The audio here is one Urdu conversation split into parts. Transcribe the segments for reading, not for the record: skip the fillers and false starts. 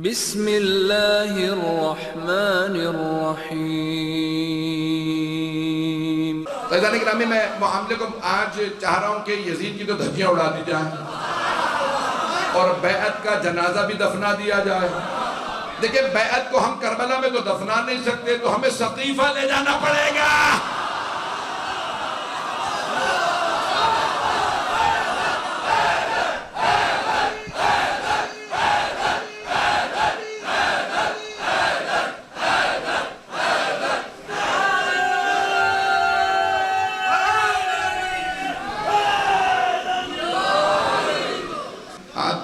بسم اللہ الرحمن الرحیم۔ فیضان گرامی، میں معاملے کو آج چاہ رہا ہوں کہ یزید کی تو دھجیاں اڑا دی جائیں اور بیعت کا جنازہ بھی دفنا دیا جائے۔ دیکھیں، بیعت کو ہم کربلا میں تو دفنا نہیں سکتے، تو ہمیں سقیفہ لے جانا پڑے گا۔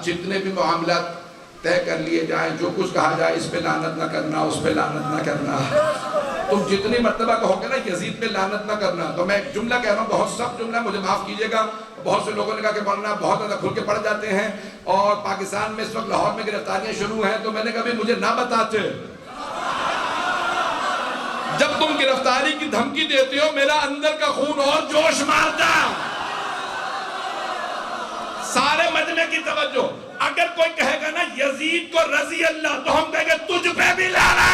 جتنے بھی معاملات طے کر لیے جائیں، جو کچھ کہا جائے، اس پہ لعنت نہ کرنا، اس پہ لعنت نہ کرنا، تم جتنی مرتبہ کہو گے نا یزید پہ لعنت نہ کرنا، تو میں ایک جملہ کہہ رہا ہوں، بہت سخت جملہ، مجھے معاف کیجئے گا۔ بہت سے لوگوں نے کہا کہ مولانا بہت زیادہ کھل کے پڑھ جاتے ہیں، اور پاکستان میں اس وقت لاہور میں گرفتاریاں شروع ہیں، تو میں نے کہا بھی مجھے نہ بتاتے۔ جب تم گرفتاری کی دھمکی دیتے ہو، میرا اندر کا خون اور جوش مارتا۔ سارے مجمع کی توجہ، اگر کوئی کہے گا نا یزید کو رضی اللہ، تو ہم کہیں گے تجھ پہ بھی لانا۔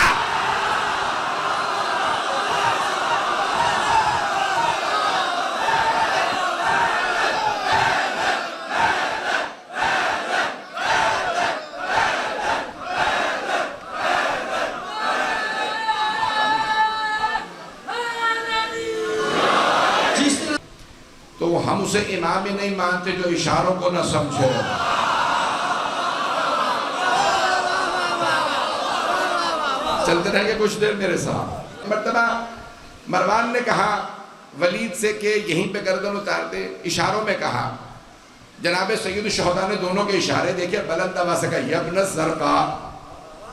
تو ہم اسے امام ہی نہیں مانتے جو اشاروں کو نہ سمجھے۔ چلتے رہیں گے کچھ دیر میرے ساتھ۔ مرتبہ مروان نے کہا ولید سے کہ یہیں پہ گردن اتار دے، اشاروں میں کہا۔ جناب سید الشہداء نے دونوں کے اشارے دیکھے، بلند آواز سے کہا یبن زرقا،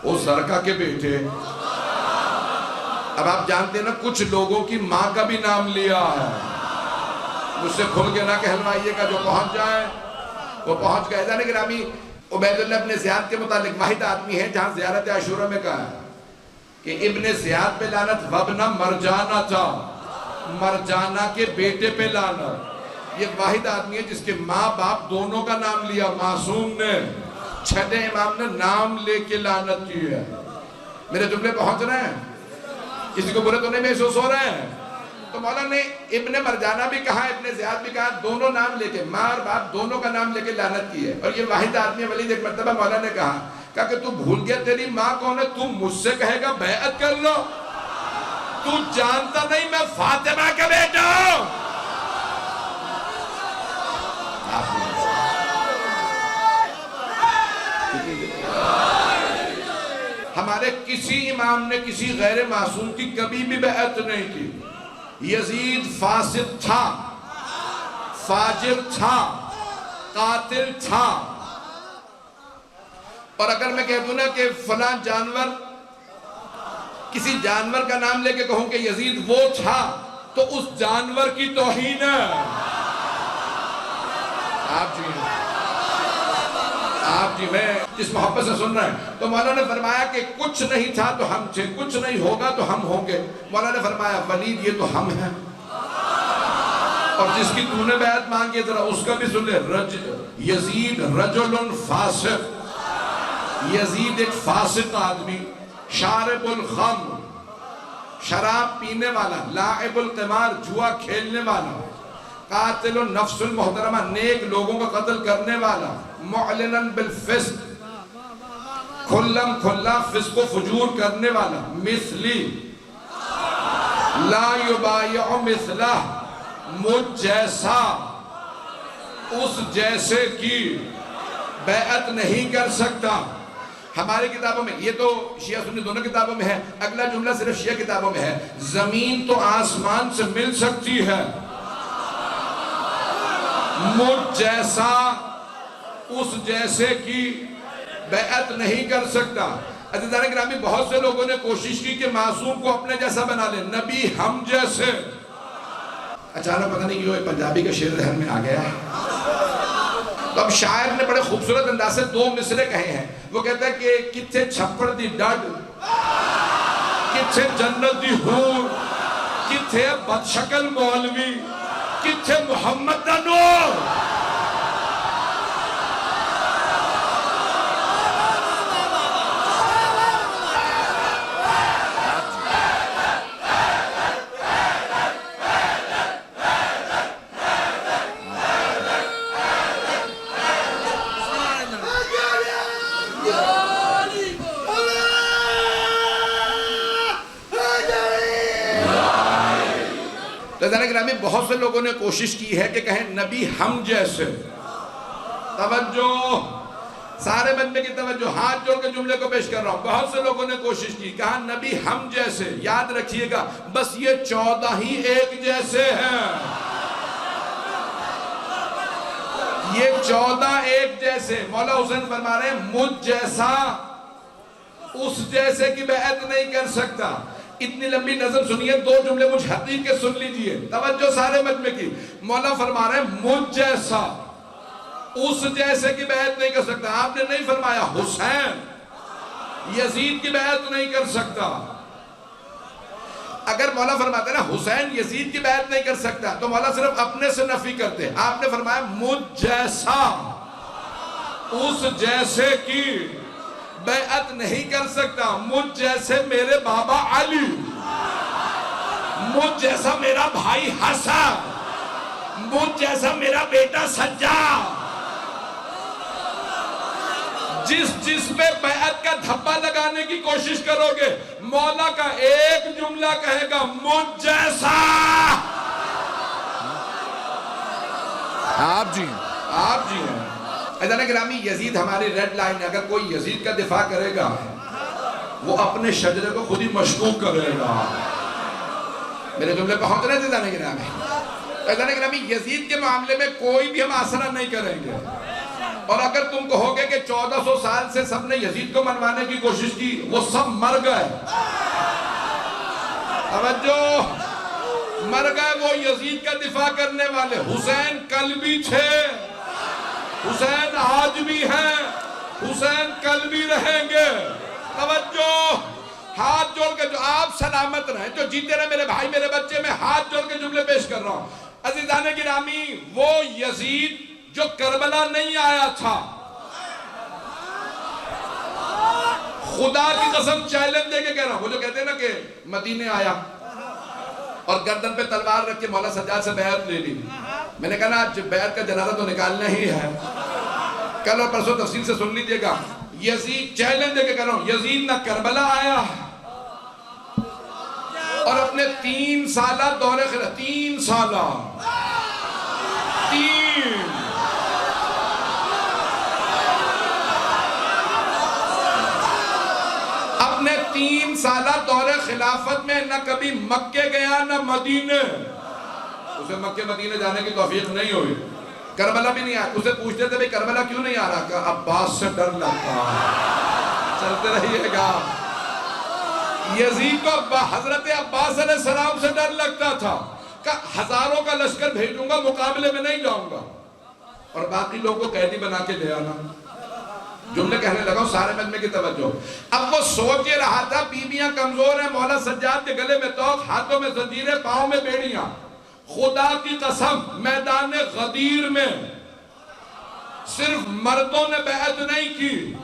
وہ زرقا کے بیٹے۔ اب آپ جانتے ہیں نا، کچھ لوگوں کی ماں کا بھی نام لیا ہے۔ مجھ سے کھل کے نہ کہلوائیے گا، جو پہنچ جائے وہ پہنچ گئے۔ جانے گرامی، عبید اللہ ابن زیاد کے متعلق واحد آدمی ہے جہاں زیارت عاشورہ میں کہا ہے کہ ابن زیاد پہ لعنت، وابن مرجانہ تھا، مرجانہ کے بیٹے پہ لعنت۔ یہ واحد آدمی ہے جس کے ماں باپ دونوں کا نام لیا، معصوم نے، چھٹے امام نے نام لے کے لعنت کی ہے۔ میرے جملے پہنچ رہے ہیں؟ کسی کو برے تو نہیں محسوس ہو رہے ہیں؟ تو مولانا نے ابن مرجانہ بھی کہا، ابن زیاد بھی کہا، دونوں نام لے کے، ماں اور باپ دونوں کا نام لے کے لعنت کی ہے۔ اور یہ واحد آدمی ولید، ایک مرتبہ مولانا نے کہا کہ تو بھول گیا تیری ماں کون ہے؟ تو مجھ سے کہے گا بیعت کر لو؟ تو جانتا نہیں میں فاطمہ کا بیٹا ہوں۔ ہمارے کسی امام نے کسی غیر معصوم کی کبھی بھی بیعت نہیں کی۔ یزید فاسد تھا، فاجر تھا، قاتل تھا، اور اگر میں کہہ دوں نا کہ فلاں جانور، کسی جانور کا نام لے کے کہوں کہ یزید وہ تھا، تو اس جانور کی توہین ہے۔ آپ جی میں جس محبت سے سن رہے ہیں، تو مولانا نے فرمایا کہ کچھ نہیں تھا تو ہم تھے، کچھ نہیں ہوگا تو ہم ہوں گے۔ مولانا نے فرمایا ولید یہ تو ہم ہیں، اور جس کی تو نے بیعت مانگی ذرا اس کا بھی سن لے۔ یزید رجل فاسق، یزید ایک فاسق آدمی، شارب الخمر، شراب پینے والا، لاعب القمار، جوا کھیلنے والا، قاتل النفس المحترمہ، نیک لوگوں کا قتل کرنے والا، معلناً بالفسق، کھلم کھلا فسق و فجور کرنے والا، مثلی لا یبایع مثلہ، مجھ جیسا اس جیسے کی بیعت نہیں کر سکتا۔ ہماری کتابوں میں، یہ تو شیعہ سنی دونوں کتابوں میں ہے، اگلا جملہ صرف شیعہ کتابوں میں ہے، زمین تو آسمان سے مل سکتی ہے، مجھ جیسا اس جیسے کی بیعت نہیں کر سکتا۔ عزیزان گرامی، بہت سے لوگوں نے کوشش کی کہ معصوم کو اپنے جیسا بنا لیں، نبی ہم جیسے۔ اچانک پتہ نہیں کیوں پنجابی کا شعر ذہن میں آ گیا ہے۔ تو اب شاعر نے بڑے خوبصورت انداز سے دو مصرے کہے ہیں۔ وہ کہتا ہے کہ کتھے چھپڑ دی ڈڈ، کتھے جنت دی حور، کتھے بدشکل مولوی، کتھے محمد دا نور۔ عزیزان گرامی بہت سے لوگوں نے کوشش کی ہے کہ کہیں نبی ہم جیسے. توجہ، سارے بندے کی توجہ، ہاتھ جوڑ کے جملے کو پیش کر رہا ہوں. بہت سے لوگوں نے کوشش کی، کہا نبی ہم جیسے. یاد رکھیے گا بس یہ 14 ہی ایک جیسے ہیں. یہ 14 ایک جیسے. مولا حسین فرما رہے ہیں مجھ جیسا اس جیسے کی بیعت نہیں کر سکتا. اتنی لمبی نظر سنیے، 2 جملے مجھ حدیث کے سن لیجئے. توجہ سارے مجمع کی. مولا فرما رہے ہیں مجھ جیسا اس جیسے کی بیعت نہیں کر سکتا. آپ نے نہیں فرمایا حسین یزید کی بیعت نہیں کر سکتا. اگر مولا فرماتے نا حسین یزید کی بیعت نہیں کر سکتا تو مولا صرف اپنے سے نفی کرتے. آپ نے فرمایا مجھ جیسا اس جیسے کی بیعت نہیں کر سکتا. مجھ جیسے میرے بابا علی، مجھ جیسا میرا بھائی حسن، مجھ جیسا میرا بیٹا سجاد. جس پہ بیعت کا دھبا لگانے کی کوشش کرو گے مولا کا ایک جملہ کہے گا مجھ جیسا. آپ جی ہیں. عزیزان گرامی یزید ہماری ریڈ لائن ہے. اگر کوئی یزید کا دفاع کرے گا وہ اپنے شجرے کو خود ہی مشکوک کرے گا. میرے جملے پہنچ رہے تھے عزیزان گرامی. عزیزان گرامی یزید کے معاملے میں کوئی بھی ہم آسرا نہیں کریں گے. اور اگر تم کہو گے کہ 1400 سال سے سب نے یزید کو منوانے کی کوشش کی، وہ سب مر گئے. توجہ، مر گئے وہ یزید کا دفاع کرنے والے. حسین کل بھی تھے، حسین آج بھی ہیں، حسین کل بھی رہیں گے. توجہ، ہاتھ جوڑ کے جو آپ سلامت رہیں، جو جیتے رہے میرے بھائی میرے بچے، میں ہاتھ جوڑ کے جملے پیش کر رہا ہوں. عزیزان گرامی وہ یزید جو کربلا نہیں آیا تھا، خدا کی قسم چیلنج دے کے کہہ رہا ہوں. وہ جو کہتے ہیں نا کہ مدینے آیا اور گردن پہ تلوار رکھ کے مولا سجاد سے بیعت لے لی. میں نے کہا نا آج بیعت کا جنازہ تو نکالنا ہی ہے. کل اور پرسوں تفصیل سے سن لیجئے گا. یزید چیلنج دے کے کہہ رہا ہوں، یزید نہ کربلا آیا اور اپنے 3 سالہ دور خلافت، 3 سالہ، 3 اپنے 3 سالہ دور خلافت میں نہ کبھی مکے گیا نہ مدینے. اسے مکے مدینے جانے کی توفیق نہیں ہوئی. کربلا بھی نہیں آیا. اسے پوچھتے تھے بھئی کربلا کیوں نہیں آ رہا؟ کہ عباس سے ڈر لگتا. چلتے رہیے گا. یزید کو حضرت عباس علیہ السلام سے ڈر لگتا تھا کہ ہزاروں کا لشکر بھیجوں گا، مقابلے میں نہیں جاؤں گا، اور باقی لوگوں کو قیدی بنا کے لے آنا. جملے کہنے لگا ہوں سارے مجمع کی توجہ. اب وہ سوچ یہ رہا تھا بیویاں کمزور ہیں، مولا سجاد کے گلے میں توق، ہاتھوں میں زنجیریں، پاؤں میں بیڑیاں. خدا کی قسم میدان غدیر میں صرف مردوں نے بیعت نہیں کی.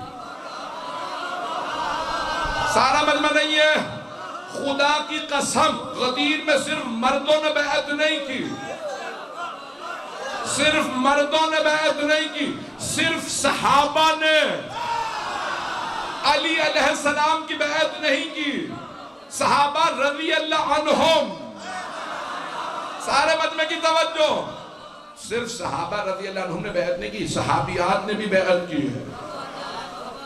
سارا مجمع نہیں ہے. خدا کی قسم غدیر میں صرف مردوں نے بیعت نہیں کی. صرف مردوں نے بیعت نہیں کی، صرف صحابہ نے علی علیہ السلام کی بیعت نہیں کی. صحابہ رضی اللہ عنہم. سارے مجمع کی توجہ. صرف صحابہ رضی اللہ عنہم نے بیعت نہیں کی، صحابیات نے بھی بیعت کی ہے.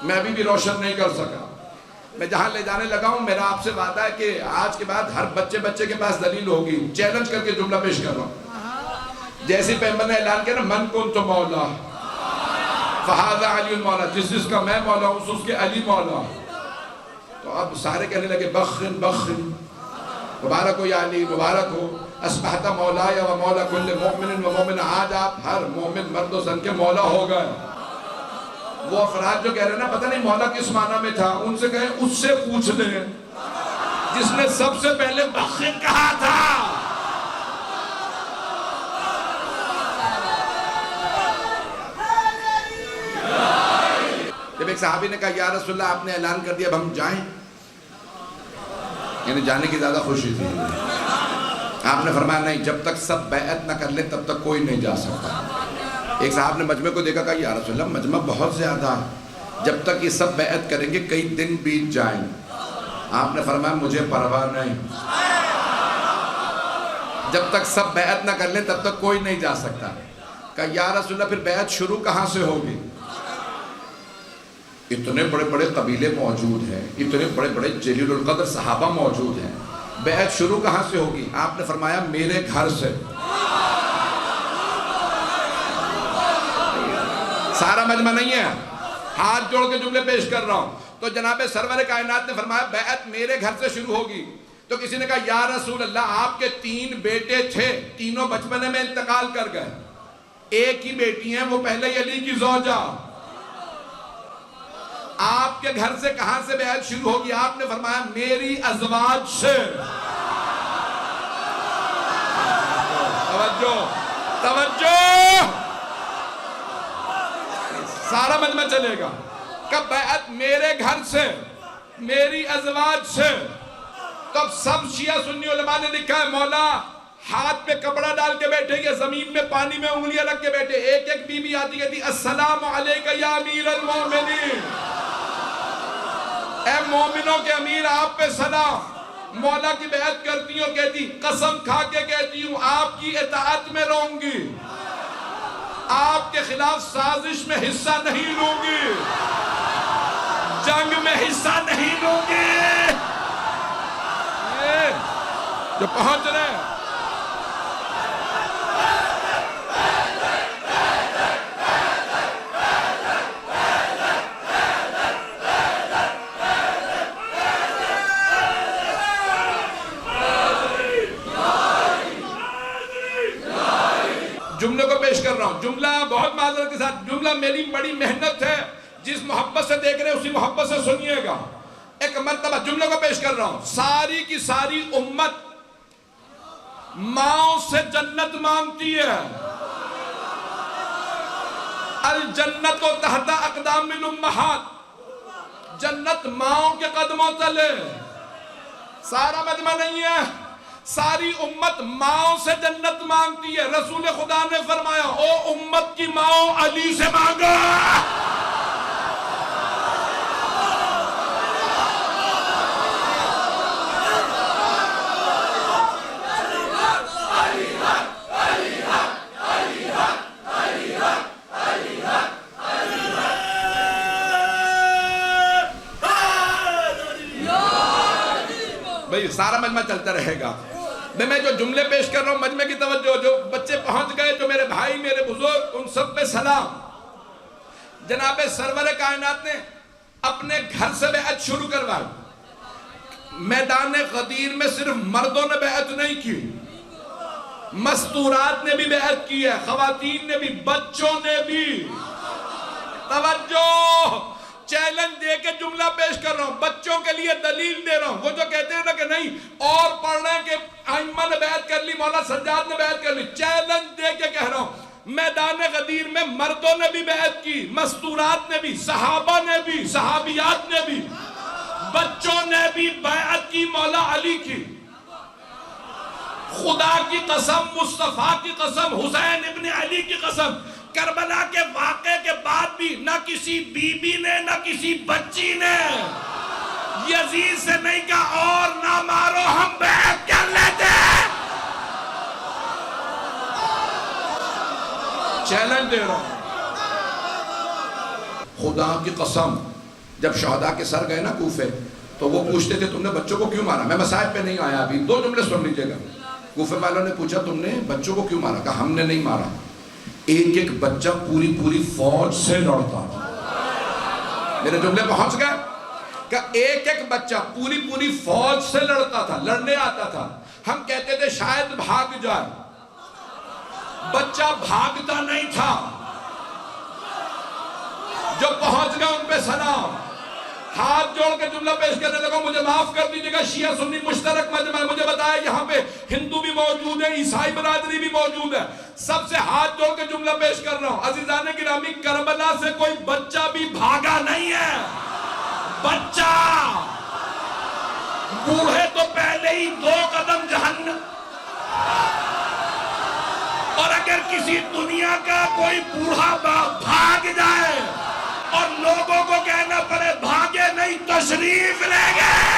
میں ابھی بھی روشن نہیں کر سکا. میں جہاں لے جانے لگا ہوں میرا آپ سے وعدہ ہے کہ آج کے بعد ہر بچے کے پاس دلیل ہوگی. چیلنج کر کے جملہ پیش کر رہا ہوں. جیسے پیغمبر نے اعلان کیا نا من کنت مولا فہذا علی مولا، جس کا میں مولا ہوں اس کے علی مولا. تو اب سارے کہنے لگے بخن بخن، مبارک ہو یا علی، مبارک ہو، اصبحت مولا یا و مولا کل مومن و مومن. آج آپ ہر مومن مرد و زن کے مولا ہو گئے. وہ افراد جو کہہ رہے ہیں نا پتہ نہیں مولا کس معنی میں تھا، ان سے کہیں اس سے پوچھ لیں جس نے سب سے پہلے بخن کہا تھا. جب ایک صحابی نے کہا یا رسول اللہ آپ نے اعلان کر دیا اب ہم جائیں، یعنی جانے کی زیادہ خوشی تھی. آپ نے فرمایا نہیں، جب تک سب بیعت نہ کر لیں تب تک کوئی نہیں جا سکتا. ایک صاحب نے مجمع کو دیکھا، کہا یا رسول اللہ مجمع بہت زیادہ ہے، جب تک یہ سب بیعت کریں گے کئی دن بیت جائیں. آپ نے فرمایا مجھے پرواہ نہیں. جب تک سب بیعت نہ کر لیں تب تک کوئی نہیں جا سکتا. کہا یا رسول اللہ پھر بیعت شروع کہاں سے ہوگی؟ اتنے بڑے بڑے قبیلے موجود ہیں, اتنے بڑے بڑے جلیل القدر صحابہ موجود ہیں, بیعت شروع کہاں سے ہوگی؟ آپ نے فرمایا میرے گھر سے. سارا مجمع نہیں ہے, ہاتھ جوڑ کے جملے پیش کر رہا ہوں. تو جناب سرور کائنات نے فرمایا بیعت میرے گھر سے شروع ہوگی. تو کسی نے کہا یا رسول اللہ آپ کے 3 بیٹے تھے, تینوں بچپنے میں انتقال کر گئے, ایک ہی بیٹی ہیں وہ پہلے ہی علی کی زوجہ, آپ کے گھر سے کہاں سے بیعت شروع ہوگی؟ آپ نے فرمایا میری ازواج سے. توجہ توجہ, سارا مجمع چلے گا. کب بیعت میرے گھر سے, میری ازواج سے. تب سب شیعہ سنی علماء نے لکھا ہے مولا ہاتھ پہ کپڑا ڈال کے بیٹھے یا زمین میں پانی میں انگلیاں رکھ کے بیٹھے, ایک ایک بی بی آتی کہتی السلام علیکہ یا امیر المومنین, اے مومنوں کے امیر آپ پہ سلام. مولا کی بیعت کرتی ہوں, کہتی قسم کھا کے کہتی ہوں آپ کی اطاعت میں رہوں گی, آپ کے خلاف سازش میں حصہ نہیں لوں گی, جنگ میں حصہ نہیں لوں گی. جو پہنچ رہے ہیں جملے کو پیش کر رہا ہوں, جملہ بہت معذرت کے ساتھ, جملہ میری بڑی محنت ہے, جس محبت سے دیکھ رہے ہیں اسی محبت سے سنیے گا. ایک مرتبہ جملے کو پیش کر رہا ہوں. ساری کی ساری امت ماؤں سے جنت مانگتی ہے. الجنت و تحت اقدام الامہات, جنت ماؤں کے قدموں تلے. سارا مجمع نہیں ہے, ساری امت ماؤں سے جنت مانگتی ہے. رسول خدا نے فرمایا او امت کی ماؤں علی سے مانگا. بھئی سارا مجمع چلتا رہے گا. میں جو جملے پیش کر رہا ہوں مجمع کی توجہ, جو بچے پہنچ گئے, جو میرے بھائی میرے بزرگ, ان سب پہ سلام. جناب سرور کائنات نے اپنے گھر سے بیعت شروع کروائی. میدان غدیر میں صرف مردوں نے بیعت نہیں کی, مستورات نے بھی بیعت کی ہے, خواتین نے بھی, بچوں نے بھی. توجہ, چیلنج دے کے جملہ پیش کر رہا ہوں, بچوں کے لیے دلیل دے رہا ہوں. وہ جو کہتے ہیں نا کہ نہیں اور پڑھ رہے ہیں کہ ائمہ نے بیعت کر لی, مولا سجاد نے بیعت کر لی, چیلنج دے کے کہہ رہا ہوں میدان غدیر میں مردوں نے بھی بیعت کی, مستورات نے بھی, صحابہ نے بھی, صحابیات نے بھی, بچوں نے بھی بیعت کی مولا علی کی. خدا کی قسم, مصطفیٰ کی قسم, حسین ابن علی کی قسم, کربلا کے واقعے کے بعد بھی نہ کسی بی بی نے نہ کسی بچی نے یزید سے نہیں کہا اور نہ مارو ہم بیعت کر لیتے. چیلنج دے رہا ہوں, خدا کی قسم, جب شہداء کے سر گئے نا کوفے تو وہ پوچھتے تھے تم نے بچوں کو کیوں مارا. میں مسائل پہ نہیں آیا ابھی, 2 جملے سن لیجئے گا. کوفے والوں نے پوچھا تم نے بچوں کو کیوں مارا؟ کہا ہم نے نہیں مارا, ایک ایک بچہ پوری فوج سے لڑتا تھا. میرے جملے پہنچ گئے کہ ایک ایک بچہ پوری فوج سے لڑتا تھا, لڑنے آتا تھا. ہم کہتے تھے شاید بھاگ جائے, بچہ بھاگتا نہیں تھا. جو پہنچ گئے ان پہ سلام. ہاتھ جوڑ کے جملہ پیش کرنے لگا, مجھے معاف کر دیجئے گا, شیعہ سنی مشترک مجمع. مجھے بتایا یہاں پہ ہندو بھی موجود ہے, عیسائی برادری بھی موجود ہے, سب سے ہاتھ جوڑ کے جملہ پیش کر رہا ہوں. عزیزان گرامی, کربلا سے کوئی بچہ بھی بھاگا نہیں ہے. بچہ بوڑھے تو پہلے ہی 2 قدم جہنم. اور اگر کسی دنیا کا کوئی بوڑھا بھاگ جائے اور لوگوں کو کہنا پڑے بھاگے نہیں, تشریف لے گئے.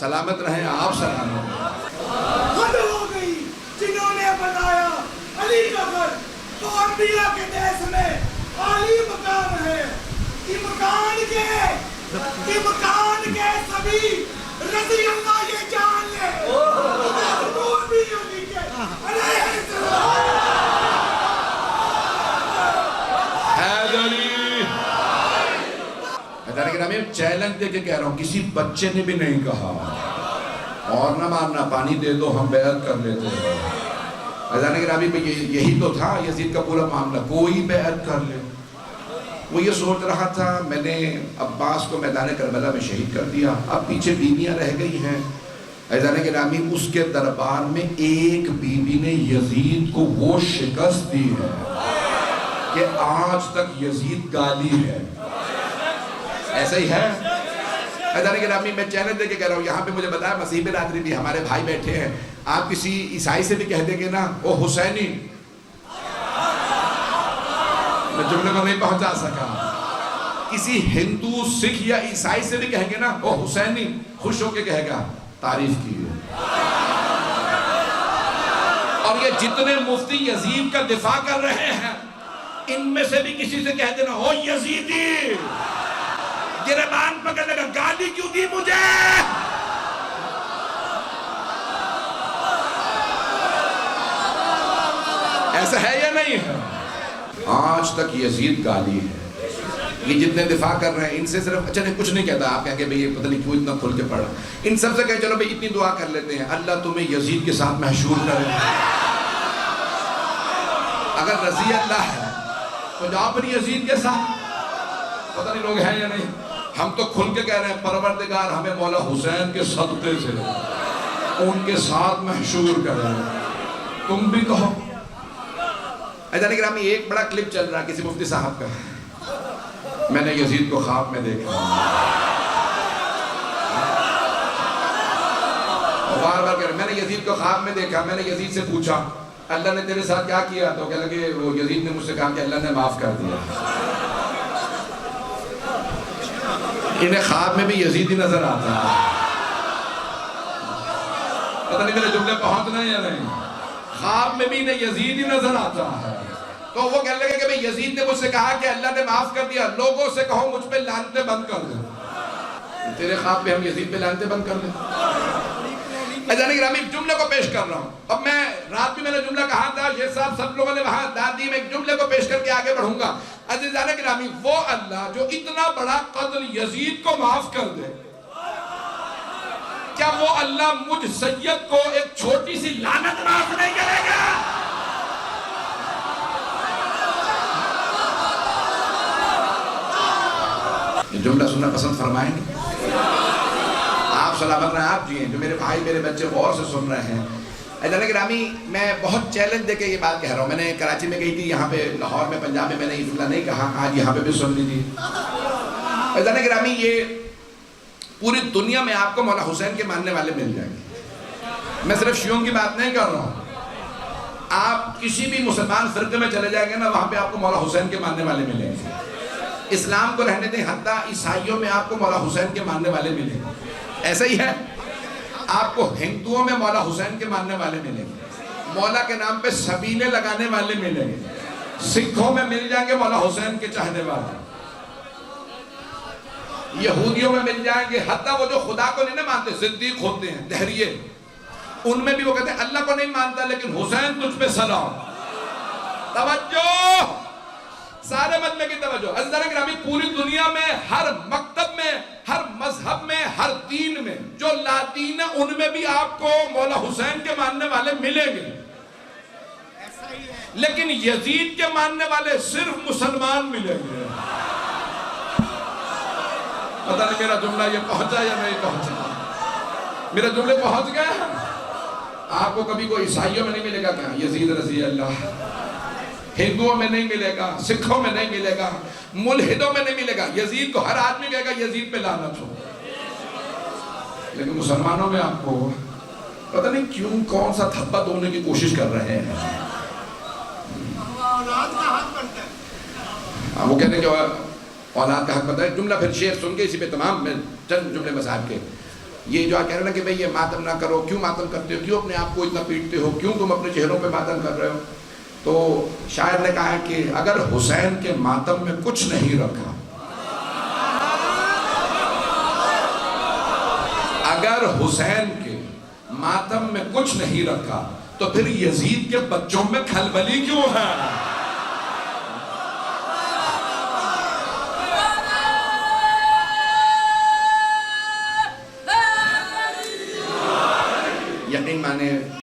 سلامت رہیں، آپ سلامت رہیں۔ حد ہو گئی جنہوں نے بتایا علی کا گھر تو انبیاء کے دیس میں عالی مقام ہے۔ امکان کے سبھی رضی اللہ یہ جان لے حضور بھی علی کے علیہ السلام۔ حیدری گرامی چیلنج دے کے کہہ رہا ہوں، کسی بچے نے بھی نہیں کہا اور نہ مارنا، پانی دے دو ہم بیعت کر لیتے ہیں۔ حیدری گرامی پہ یہی تو تھا یزید کا پورا معاملہ، کوئی بیعت کر لے۔ وہ یہ سوچ رہا تھا میں نے عباس کو میدان کربلا میں شہید کر دیا، اب پیچھے بیویاں رہ گئی ہیں۔ حیدری گرامی اس کے دربار میں ایک بیوی نے یزید کو وہ شکست دی ہے کہ آج تک یزید گالی ہے۔ ایسا ہی ہے حیدری گرامی، میں چیلنج دے کے کہہ رہا ہوں، یہاں پہ مجھے بتایا مسیح برادری بھی ہمارے بھائی بیٹھے ہیں، آپ کسی عیسائی سے بھی کہہ دیں گے نا وہ حسینی، میں جملے کو نہیں پہنچا سکا، کسی ہندو سکھ یا عیسائی سے بھی کہیں گے نا وہ حسینی، خوش ہو کے کہے گا تعریف کیے۔ اور یہ جتنے مفتی یزید کا دفاع کر رہے ہیں ان میں سے بھی کسی سے کہہ دینا او یزیدی، گریبان پکڑ لے گا گالی کیوں دی مجھے۔ ایسا ہے یا نہیں ہے؟ آج تک یزید گالی ہے۔ یہ جتنے دفاع کر رہے ہیں ان سے صرف اچھا نہیں کچھ نہیں کہتا، آپ کہیں کہ بھئی یہ پتہ نہیں کیوں اتنا کھل کے پڑھا، ان سب سے کہیں چلو بھئی اتنی دعا کر لیتے ہیں اللہ تمہیں یزید کے ساتھ محشور کرے۔ اگر رضی اللہ ہے تو جاؤ پھر یزید کے ساتھ، پتہ نہیں لوگ ہیں یا نہیں۔ ہم تو کھل کے کہہ رہے ہیں پروردگار ہمیں مولا حسین کے صدقے سے ان کے ساتھ محشور کرے، تم بھی کہو۔ حیدری گرامی ایک بڑا کلپ چل رہا ہے کسی مفتی صاحب کا، میں نے یزید کو خواب میں دیکھا، بار بار کہہ رہے میں نے یزید کو خواب میں دیکھا، میں نے یزید سے پوچھا اللہ نے تیرے ساتھ کیا کیا، تو کہہ لگے وہ یزید نے مجھ سے کہا کہ اللہ نے معاف کر دیا۔ انہیں خواب میں بھی یزید ہی نظر آتا ہے، پتہ نہیں میرے جملے پہنچنا یا نہیں، خواب میں بھی انہیں یزید ہی نظر آتا ہے۔ تو وہ کہنے لگے کہ بھئی یزید نے مجھ سے کہا کہ اللہ نے معاف کر دیا، لوگوں سے کہو مجھ پہ لعنتیں بند کر دیں۔ تیرے خواب پہ ہم یزید پہ لعنتیں بند کر دیں۔ حیدری گرامی جملے کو پیش کر رہا ہوں، اب میں رات بھی میں نے جملہ کہا تھا، شیخ صاحب سب لوگوں نے وہاں داد دی، میں ایک جملے کو پیش کر کے آگے بڑھوں گا۔ عزیزان گرامی وہ اللہ جو اتنا بڑا قتل یزید کو معاف کر دے، کیا وہ اللہ مجھ سید کو ایک چھوٹی سی لعنت معاف نہیں کرے گا؟ یہ جملہ سننا پسند فرمائیں گے؟ آپ سلامت رہیں، آپ جی ہیں، جو میرے بھائی میرے بچے غور سے سن رہے ہیں۔ حیدری گرامی میں بہت چیلنج دے کے یہ بات کہہ رہا ہوں، میں نے کراچی میں گئی تھی، یہاں پہ لاہور میں پنجاب میں نے یہ جملہ نہیں کہا، آج یہاں پہ بھی سن لیجیے۔ حیدری گرامی یہ پوری دنیا میں آپ کو مولا حسین کے ماننے والے مل جائیں گے، میں صرف شیعوں کی بات نہیں کر رہا ہوں، آپ کسی بھی مسلمان فرقے میں چلے جائیں گے نا وہاں پہ آپ کو مولا حسین کے ماننے والے ملیں گے۔ اسلام کو رہنے دیں، حتیٰ عیسائیوں میں آپ کو مولا حسین کے ماننے والے ملیں گے، ایسا ہی ہے۔ آپ کو ہندوؤں میں مولا حسین کے ماننے والے ملیں گے، مولا کے نام پہ سبیلے لگانے والے ملیں گے، سکھوں میں مل جائیں گے مولا حسین کے چاہنے والے، یہودیوں میں مل جائیں گے، حتیٰ وہ جو خدا کو نہیں مانتے صدیق ہوتے ہیں دہریے، ان میں بھی وہ کہتے ہیں اللہ کو نہیں مانتا لیکن حسین تجھ پہ سلام۔ توجہ، سارے مجمع کی توجہ۔ عزیزان گرامی پوری دنیا میں ہر مکتب میں، ہر مذہب میں، ہر دین میں جو لادین ہیں ان میں بھی آپ کو مولا حسین کے ماننے والے ملیں گے، لیکن یزید کے ماننے والے صرف مسلمان ملیں گے۔ پتہ نہیں میرا جملہ یہ پہنچا یا نہیں پہنچا، میرے جملے پہنچ گئے ہیں؟ آپ کو کبھی کوئی عیسائیوں میں نہیں ملے گا کیا یزید رضی اللہ، ہندوؤں میں نہیں ملے گا، سکھوں میں نہیں ملے گا، ملحدوں میں نہیں ملے گا، یزید کو ہر آدمی کہے گا یزید پہ لعنت ہو، لیکن مسلمانوں میں آپ کو پتہ نہیں کیوں کون سا تھپا دونے کی کوشش کر رہے ہیں۔ وہ کہتے ہیں کہ اولاد کا حق بنتا ہے۔ جملہ پھر شعر سن کے اسی پہ تمام میں چند جملے بس آپ کے یہ جو کہہ رہے ہیں کہ بھئی یہ ماتم نہ کرو، کیوں ماتم کرتے ہو، کیوں اپنے آپ کو اتنا پیٹتے ہو، کیوں تم اپنے چہروں پہ ماتم کر رہے ہو؟ تو شاعر نے کہا ہے کہ اگر حسین کے ماتم میں کچھ نہیں رکھا، اگر حسین کے ماتم میں کچھ نہیں رکھا تو پھر یزید کے بچوں میں کھلبلی کیوں ہے؟ یقین مانے